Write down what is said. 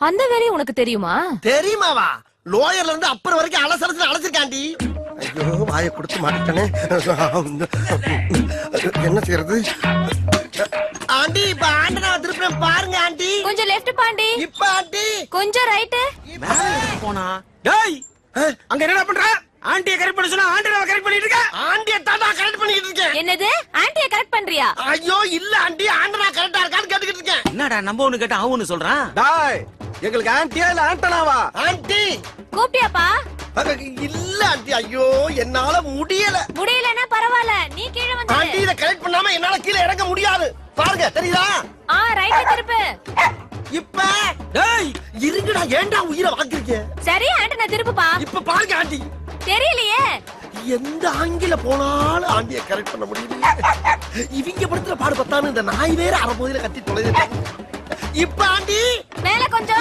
அந்த வேலையை உனக்கு தெரியுமா? தெரியுமாவா? லோயர்ல இருந்து அப்புறம் வரைக்கும் அலசலத்துல அலசிருக்காண்டி. ஐயோ வாயை கொடுத்து மாட்டேனே. என்ன செய்யறது? ஆண்டி இப்ப ஆண்டனா திருப்பி பாருங்க ஆண்டி. கொஞ்சம் லெஃப்ட் பாண்டி. இப்ப ஆண்டி கொஞ்சம் ரைட். போனா டேய் அங்க என்னடா பண்ற? ஆண்டியை கரெக்ட் பண்ண சொன்னா ஆண்டனாவை கரெக்ட் பண்ணிட்டு இருக்க. ஆண்டியை தாத்தா கரெக்ட் பண்ணிட்டு இருக்கேன். என்னது? ஆண்டியை கரெக்ட் பண்றியா? ஐயோ இல்ல ஆண்டி, ஆண்டனா கரெக்டா இருக்கான்னு கேட்டுக்கிட்டு இருக்கேன். என்னடா நம்ம ஒண்ணு கேட்டா அவனு சொல்றான். டாய் எங்களுக்கு ஆன்ட்டியா இல்ல ஆண்டனாவா? ஆண்டி கூப்பிட்டியாப்பா? இல்ல ஆண்டி, ஐயோ என்னால முடியல. முடியலன்னா பரவாயில்ல, நீ கீழ வந்து. ஆண்டி இத கரெக்ட் பண்ணாம என்னால கீழ இறங்க முடியாது. பாருங்க தெரியுதா? ரைட் திருப்பு. இப்ப டேய் இருங்கடா, ஏன்டா உயிரை வாங்குறீங்க? சரி ஆண்டனா திருப்புப்பா. இப்ப பாருங்க ஆண்டி. தெரியலையே. எந்த ஆங்கில போனாலும் ஆண்டியை கரெக்ட் பண்ண முடியல. இவங்க படுத்துற பாடு பத்தான்னு இந்த நாய் வேற அரை போதில கத்தி தொலைது. இப்ப ஆண்டி மேல கொஞ்சம்